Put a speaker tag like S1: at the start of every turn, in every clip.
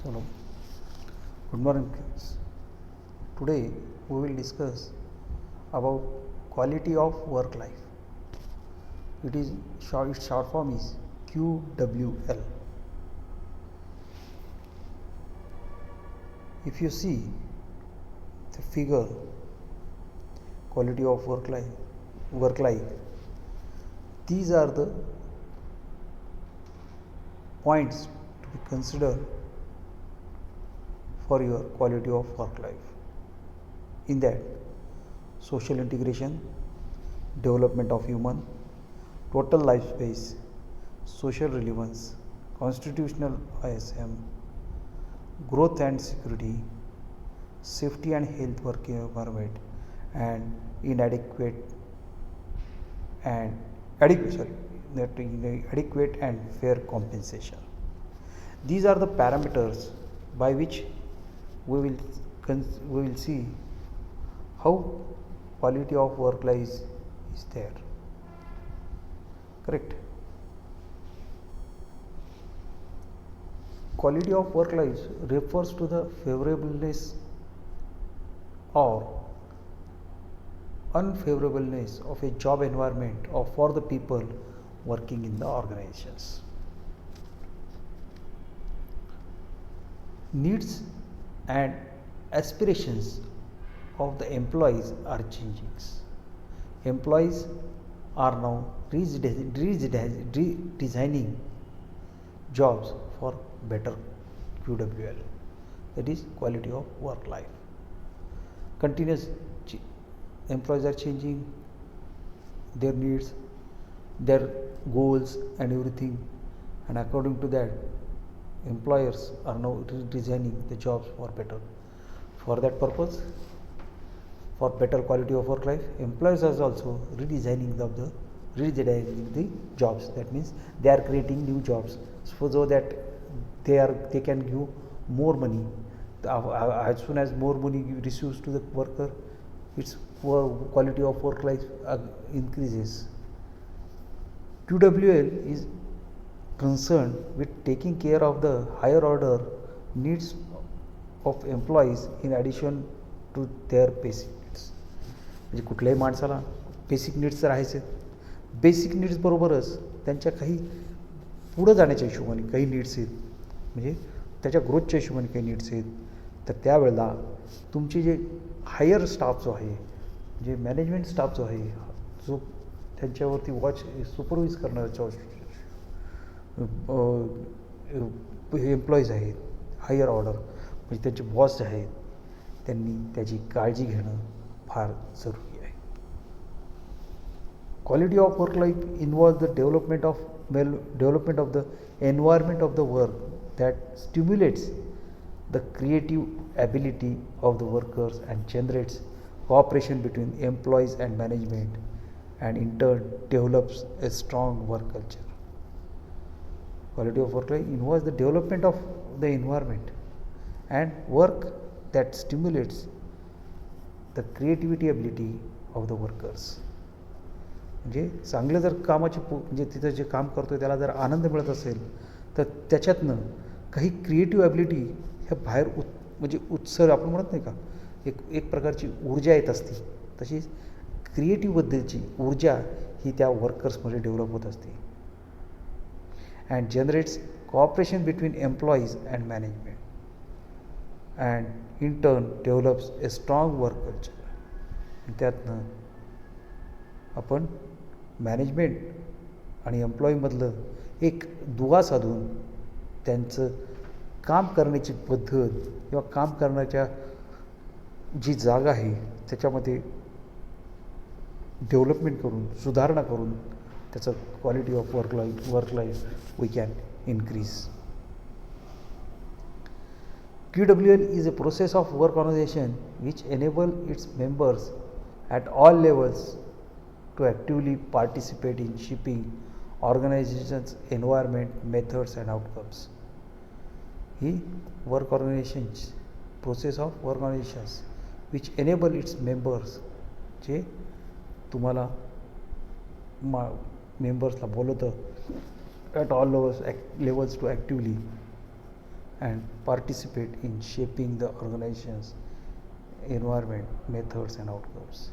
S1: Hello, good morning kids. Today we will discuss about quality of work life. Its short form is QWL. If you see the figure quality of work life, these are the points to be considered for your quality of work life. In that, social integration, development of human, total life space, social relevance, constitutional ISM, growth and security, safety and health working environment, and inadequate and adequate and fair compensation. These are the parameters by which we will see how quality of work life is there. Correct? Quality of work life refers to the favorableness or unfavorableness of a job environment or for the people working in the organizations. Needs and aspirations of the employees are changing. Employees are now redesigning jobs for better QWL, that is quality of work life. Employees are changing their needs, their goals and everything, and according to that employers are now redesigning the jobs for better. For that purpose, for better quality of work life, employers are also redesigning the jobs. That means they are creating new jobs so that they can give more money. As soon as more money receives to the worker, its quality of work life increases. QWL is concerned with taking care of the higher order needs of employees in addition to their basic needs. म्हणजे कुठल्याही माणसाला basic needs तर आहेच आहेत. Basic needs बरोबरच त्यांच्या काही पुढं जाण्याच्या हिशोबाने काही नीड्स आहेत, म्हणजे त्याच्या ग्रोथच्या हिशोबाने काही नीड्स आहेत. तर त्यावेळेला तुमचे जे हायर स्टाफ जो आहे, जे मॅनेजमेंट स्टाफ जो आहे, जो त्यांच्यावरती सुपरवाईज करणाऱ्या एम्प्लॉईज आहेत हायर ऑर्डर, म्हणजे त्यांचे बॉस जे आहेत, त्यांनी त्याची काळजी घेणं फार जरुरी आहे. Quality of work life involves the development of the environment of the work that stimulates the creative ability of the workers and generates cooperation between employees and management, and in turn develops a strong work culture. Quality of work life involves the development of the environment and work that stimulates the creativity ability of the workers. म्हणजे चांगलं जर कामाचे म्हणजे तिथं जे काम करतोय त्याला जर आनंद मिळत असेल तर त्याच्यातनं काही क्रिएटिव्ह ॲबिलिटी ह्या बाहेर म्हणजे उत्सर्ग आपण म्हणत नाही का, एक प्रकारची ऊर्जा येत असते, तशीच क्रिएटिव्हबद्दलची ऊर्जा ही त्या वर्कर्समध्ये डेव्हलप होत असते. And generates cooperation between employees and management, and in turn develops A strong work culture. त्यातनं आपण मॅनेजमेंट आणि एम्प्लॉईमधलं एक दुवा साधून त्यांचं काम करण्याची पद्धत किंवा काम करण्याच्या जी जागा आहे त्याच्यामध्ये डेव्हलपमेंट करून, सुधारणा करून त्याचं quality of work life we can increase. QWL is a process of work organization which enable its members at all levels to actively participate in shaping organization's environment, methods and outcomes. ही work organisations process of work organisations which enable its members, जे तुम्हाला मेंबर्सला बोलवतं at all levels to actively and participate in shaping the organization's environment, methods and outcomes.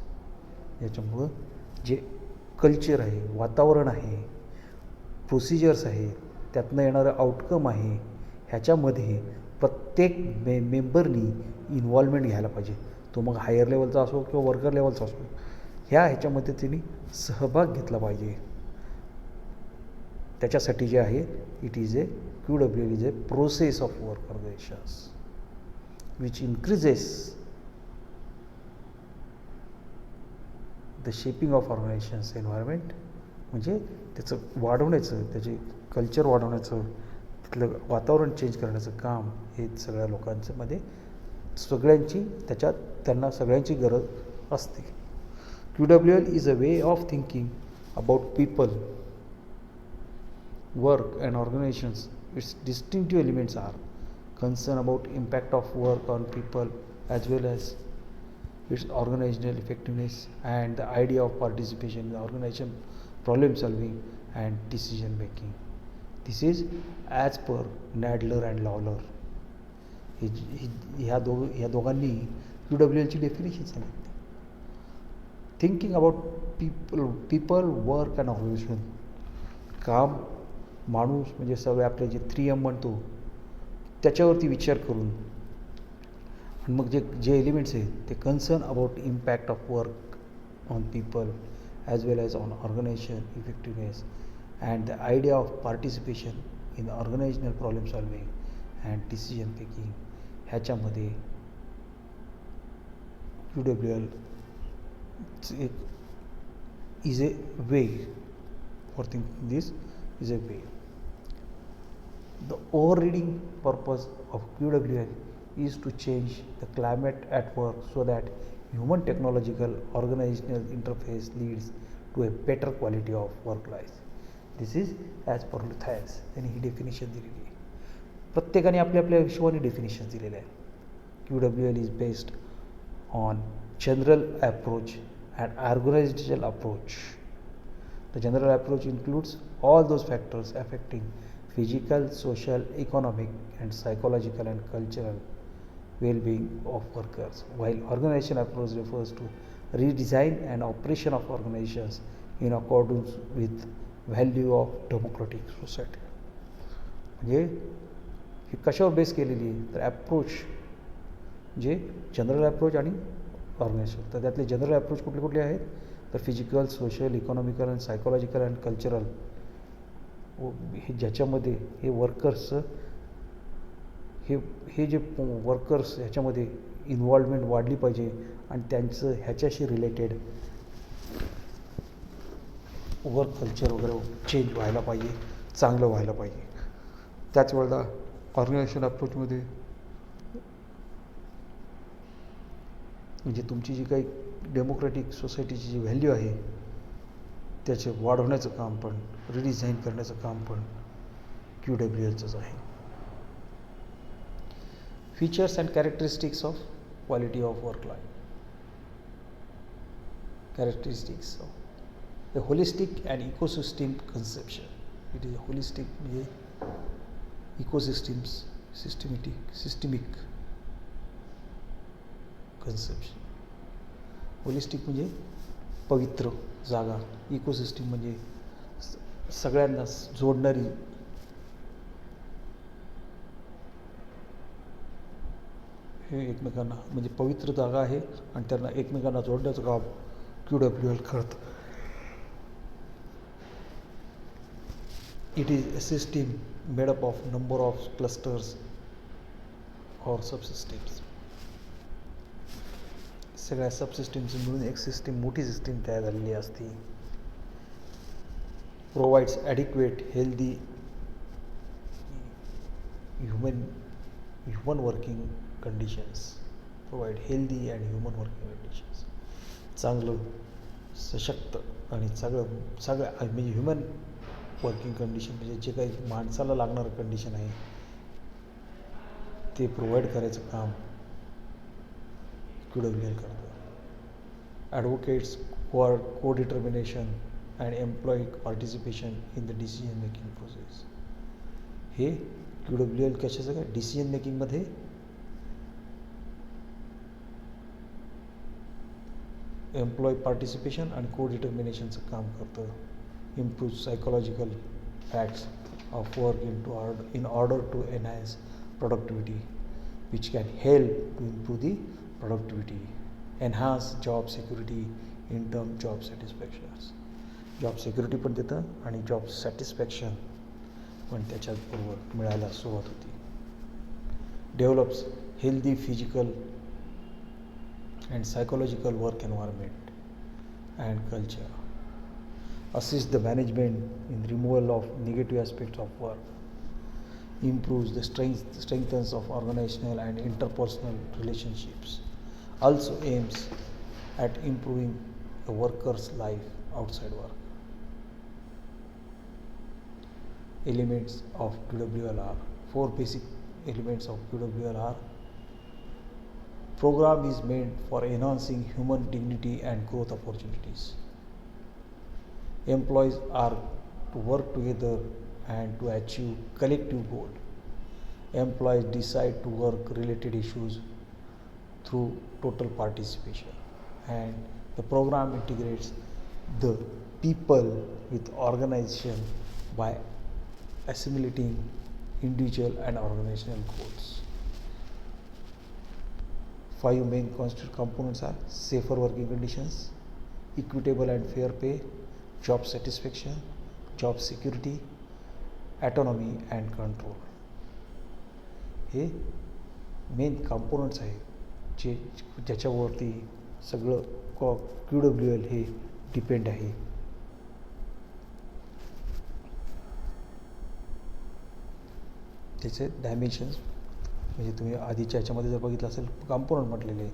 S1: याच्यामुळं जे culture आहे, वातावरण आहे, procedures आहे, त्यातनं येणारं आउटकम आहे, ह्याच्यामध्ये प्रत्येक मेंबरनी इन्व्हॉल्वमेंट घ्यायला पाहिजे. तो मग हायर लेवलचा असो किंवा वर्कर लेवलचा असो, ह्याच्यामध्ये त्यांनी सहभाग घेतला पाहिजे. त्याच्यासाठी जे आहे it is a QWL is a process of work organisations which increases the shaping of organisations environment. म्हणजे त्याचं वाढवण्याचं, त्याचे कल्चर वाढवण्याचं, तिथलं वातावरण चेंज करण्याचं काम हे सगळ्या लोकांचं मध्ये सगळ्यांची त्यांना सगळ्यांची गरज असते. QWL is a way of thinking about people, work and organizations. Its distinctive elements are concern about impact of work on people as well as its organizational effectiveness and the idea of participation in the organization, problem solving and decision making. This is as per Nadler and Lawler. ह्या दोघांनी QWLची definition सांगितली. Thinking about people work and organisation. काम, माणूस म्हणजे सगळे आपले जे 3M म्हणतो त्याच्यावरती विचार करून, आणि मग जे एलिमेंट्स आहेत ते concern about impact of work on people as well as on organisation effectiveness and the idea of participation in organisational problem solving and decision making. ह्याच्यामध्ये QWL is a way for thinking. This is a way. The overriding purpose of QWL is to change the climate at work so that human technological organizational interface leads to a better quality of work life. This is as per Lutyens. त्यांनी ही definition दिलेली आहे. प्रत्येकाने आपल्या हिशोबाने definition दिलेलं आहे. QWL is based on general approach and organizational approach. The general approach includes all those factors affecting physical, social, economic, and psychological and cultural well-being of workers, while organization approach refers to redesign and operation of organizations in accordance with value of democratic society. म्हणजे ही कशावर base केलेली आहे तर approach जे general approach आणि organisation. तर त्यातले general approach कुठले कुठले आहेत तर physical, social, economical and psychological and cultural. हे ज्याच्यामध्ये हे वर्कर्सचं हे जे वर्कर्स ह्याच्यामध्ये इन्व्हॉल्वमेंट वाढली पाहिजे आणि त्यांचं ह्याच्याशी रिलेटेड वर्क कल्चर वगैरे चेंज व्हायला पाहिजे, चांगलं व्हायला पाहिजे. त्याच वेळेला ऑर्गनायझेशन अप्रोचमध्ये म्हणजे तुमची जी काही डेमोक्रॅटिक सोसायटीची जी व्हॅल्यू आहे त्याचे वाढवण्याचं काम पण, रिडिझाईन करण्याचं काम पण QWLचंच आहे. Features and characteristics of quality of work life. Characteristics of the holistic and ecosystem conception. It is holistic म्हणजे इकोसिस्टीम्स, सिस्टमिक कन्सेप्शन. होलिस्टिक म्हणजे पवित्र जागा, इकोसिस्टीम म्हणजे सगळ्यांना जोडणारी हे एकमेकांना म्हणजे पवित्र जागा आहे आणि त्यांना एकमेकांना जोडण्याचं काम QWL करतं. It is a system made up of number of clusters और सबसिस्टीम्स. सगळ्या सबसिस्टीमची मिळून एक सिस्टीम, मोठी सिस्टीम तयार झालेली असते. Provides adequate healthy human working conditions. Provide healthy and human working conditions. चांगलं, सशक्त आणि सगळं म्हणजे ह्युमन वर्किंग कंडिशन म्हणजे जे काही माणसाला लागणारं कंडिशन आहे ते प्रोव्हाइड करायचं काम QWL करतं. Advocates co-determination and employee participation in the decision making process. हे QWL कशाचं काय डिसिजन मेकिंगमध्ये एम्प्लॉय पार्टिसिपेशन आणि को डिटर्मिनेशनचं काम करतं. Improve psychological facts of work in order to enhance productivity, which can help to improve the productivity, enhance job security, in term job satisfaction. Job security पण देतं आणि जॉब सॅटिस्फॅक्शन पण त्याच्याबरोबर मिळायला सुरुवात होती. Develops healthy physical and psychological work environment and culture, assist the management in removal of negative aspects of work, improves the strengthens of organizational and interpersonal relationships, also aims at improving a worker's life outside work. Elements of QWL are 4 basic elements of QWL are: program is made for enhancing human dignity and growth opportunities. Employees are to work together and to achieve collective goal. Employees decide to work related issues through total participation, and the program integrates the people with organization by assimilating individual and organizational goals. 5 main constituent components are: safer working conditions, equitable and fair pay, job satisfaction, job security, autonomy and control. हे main components आहेत जे ज्याच्यावरती सगळं QWL हे depend आहे. त्याचे dimensions म्हणजे तुम्ही आधीच्या ह्याच्यामध्ये जर बघितलं असेल कंपोनंट म्हटलेले,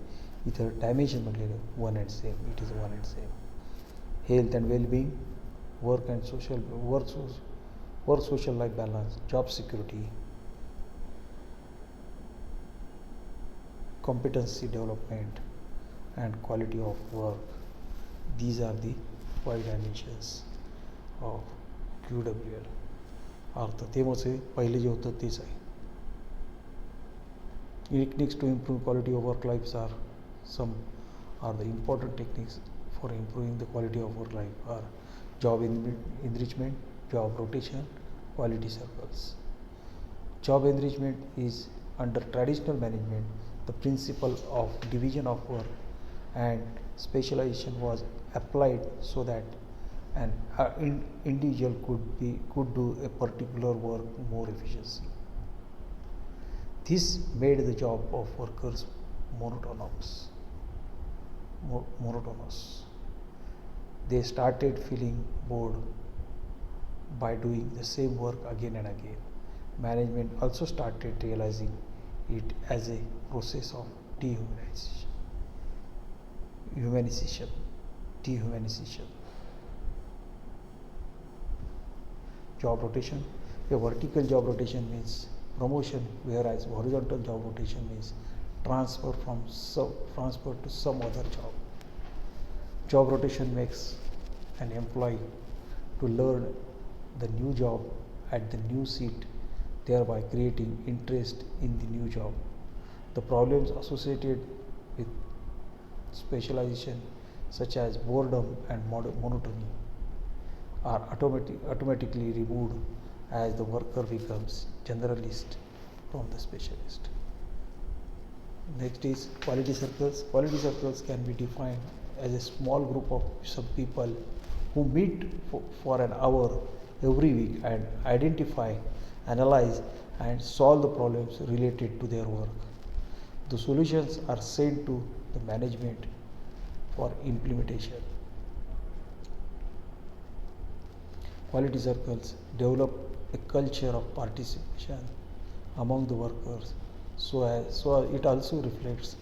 S1: इथं डायमेन्शन म्हटलेले 1 and same, it is 1 and same. Health and wellbeing, work and social work social life balance, job security, competency development and quality of work. These are the 5 dimensions of QWL. अर्थ ते म्हणजे पहिले जे होतं तेच आहे. Techniques to improve quality of work lives are some are the important techniques for improving the quality of work life are: job enrichment, job rotation, quality circles. Job enrichment is under traditional management. The principle of division of work and specialization was applied so that an individual could do a particular work more efficiently. This made the job of workers monotonous. They started feeling bored by doing the same work again and again. Management also started realizing it as a process of dehumanization. Job rotation. A vertical job rotation means promotion, whereas horizontal job rotation means transfer to some other job. Job rotation makes an employee to learn the new job at the new seat, thereby creating interest in the new job. The problems associated with specialization, such as boredom and monotony, are automatically removed as the worker becomes generalist from the specialist. Next is quality circles. Quality circles can be defined as a small group of some people who meet for an hour every week and identify, analyze and solve the problems related to their work. The solutions are sent to the management for implementation. Quality circles develop a culture of participation among the workers, so it also reflects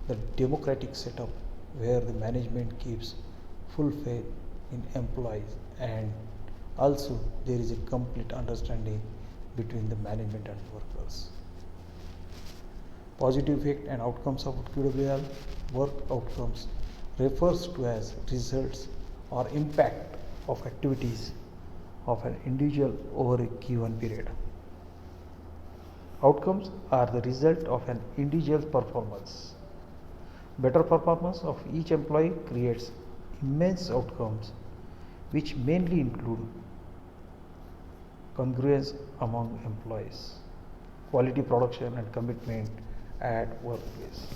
S1: the democratic setup where the management keeps full faith in employees, and also there is a complete understanding between the management and workers. Positive effect and outcomes of QWL. Work outcomes refers to as results or impact of activities of an individual over a given period. Outcomes are the result of an individual's performance. Better performance of each employee creates immense outcomes, which mainly include congruence among employees, quality production and commitment at workplace.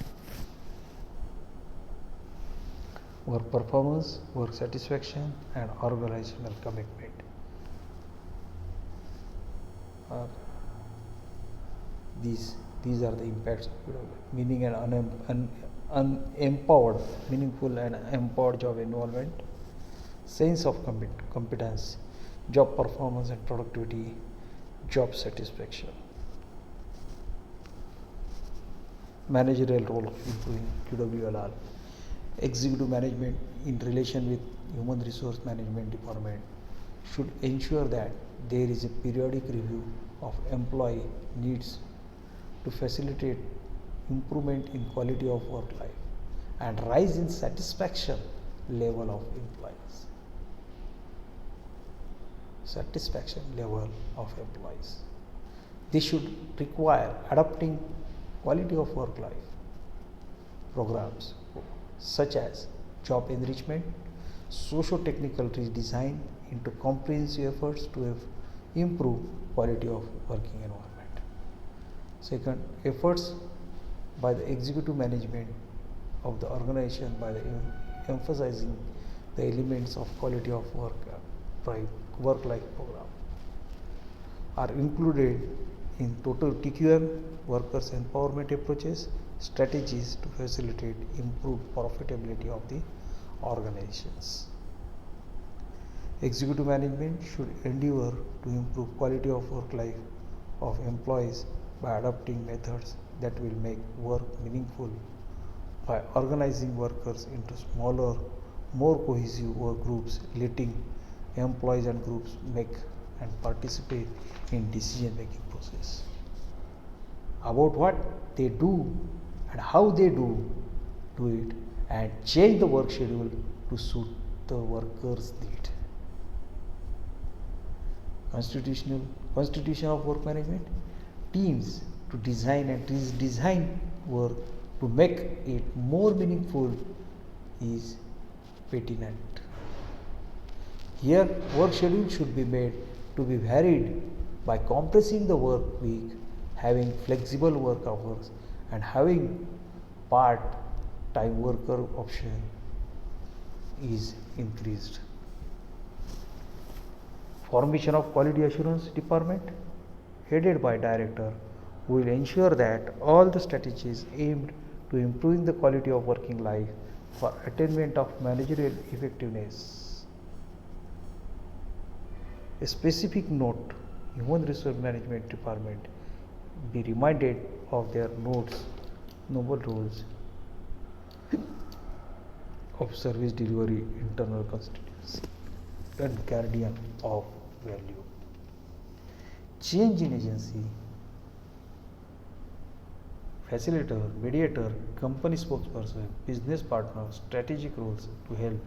S1: Work performance, work satisfaction and organizational commitment are these are the impacts of PWL, meaning an unempowered, meaningful and empowered job environment, sense of competence, job performance and productivity, job satisfaction. Managerial role of improving QWLR. Executive management in relation with human resource management department should ensure that there is a periodic review of employee needs to facilitate improvement in quality of work life and rise in satisfaction level of employees. Satisfaction level of employees. This should require adopting quality of work life programs such as job enrichment, socio-technical redesign into comprehensive efforts to improve quality of working environment. Second, efforts by the executive management of the organization by the emphasizing the elements of quality of work life program are included in total TQM, workers empowerment approaches, strategies to facilitate improved profitability of the organizations. Executive management should endeavor to improve quality of work life of employees by adopting methods that will make work meaningful, by organizing workers into smaller, more cohesive work groups, letting employees and groups make and participate in decision making process about what they do and how they do it, and change the work schedule to suit the workers' need. Constitution of work management teams to design and redesign work to make it more meaningful is pertinent. Here, work schedule should be made to be varied by compressing the work week, having flexible work hours, and having part-time worker option is increased. Formation of quality assurance department headed by director who will ensure that all the strategies aimed to improving the quality of working life for attainment of managerial effectiveness. A specific note, human resource management department be reminded of their noble roles of service delivery, internal constituency and guardian of value. Change in agency, facilitator, mediator, company spokesperson, business partner, strategic roles to help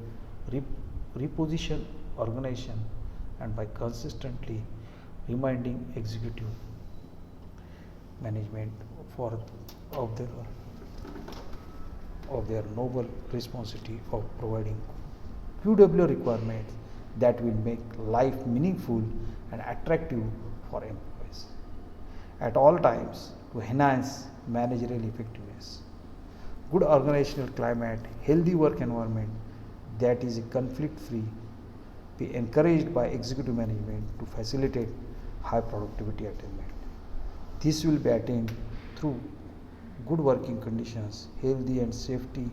S1: reposition organization and by consistently reminding executive management of their noble responsibility of providing QW requirements that will make life meaningful and attractive for employees at all times to enhance managerial effectiveness. Good organizational climate, healthy work environment that is conflict free be encouraged by executive management to facilitate high productivity attainment. This will be attained through good working conditions, healthy and safety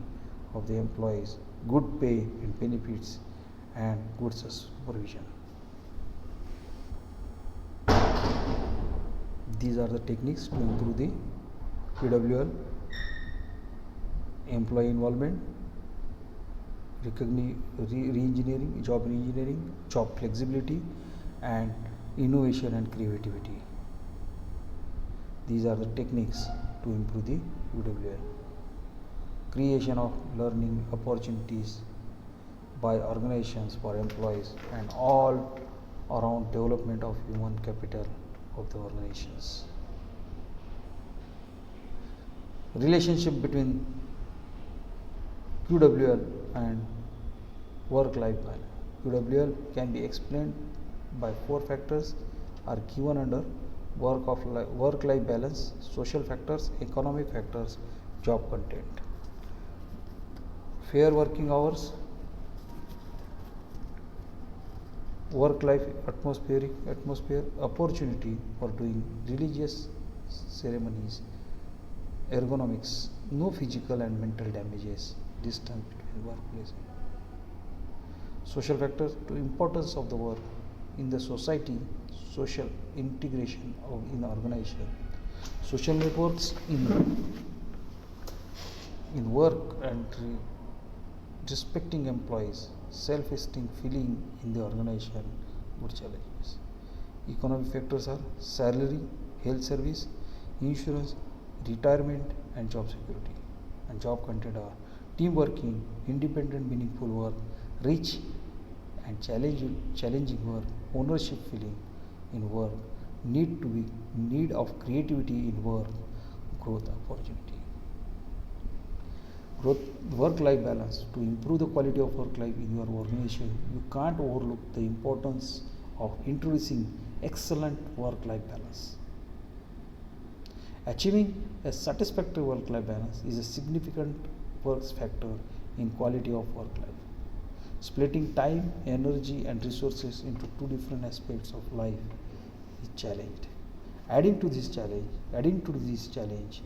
S1: of the employees, good pay and benefits, and good supervision. These are the techniques to improve the PWL employee involvement, re-engineering, job re-engineering, job flexibility, and innovation and creativity. These are the techniques to improve the UWL. Creation of learning opportunities by organizations for employees and all around development of human capital of the organizations. Relationship between QWL and work-life balance. QWL can be explained by four factors are given under work-life balance: social factors, economic factors, job content. Fair working hours, work-life atmosphere, opportunity for doing religious ceremonies, ergonomics, no physical and mental damages, distance between workplace. Social factors to importance of the work in the society, social integration in organization, social networks in work and respecting employees, self-esteem feeling in the organization, good challenges. Economic factors are salary, health service, insurance, retirement and job security. And job content are team working, independent meaningful work, rich and challenging work, ownership feeling in work, need of creativity in work, growth opportunity. Work-life balance. To improve the quality of work life in your organization, you can't overlook the importance of introducing excellent work-life balance. Achieving a satisfactory work-life balance is a significant factor in quality of work life. Splitting time, energy and resources into two different aspects of life is challenged. Adding to this challenge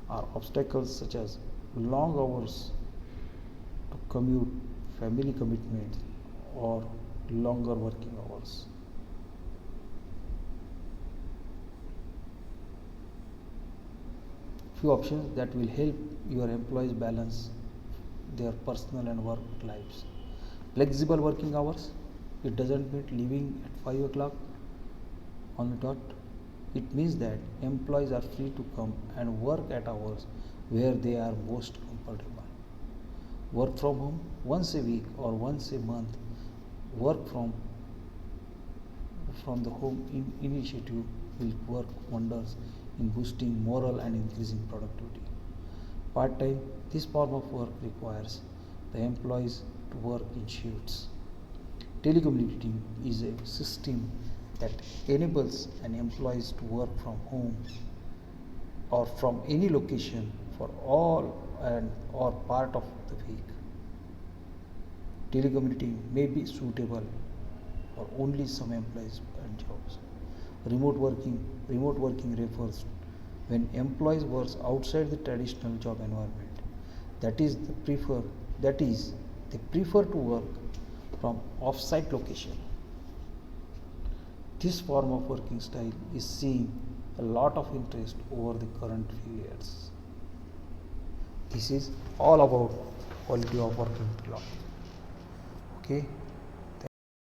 S1: are obstacles such as long hours to commute, family commitments or longer working hours. Few options that will help your employees balance their personal and work lives. Flexible working hours. It doesn't mean leaving at 5 o'clock on the dot. It means that employees are free to come and work at hours where they are most comfortable. Work from home once a week or once a month. Work from the home initiative will work wonders in boosting morale and increasing productivity. Part-time, this form of work requires the employees to work in shifts. Telecommuting is a system that enables an employees to work from home or from any location for all and or part of the week. Telecommuting may be suitable for only some employees and jobs. Remote working refers when employees work outside the traditional job environment. That is, they prefer to work from off-site location. This form of working style is seeing a lot of interest over the current few years. This is all about quality of working life. Okay.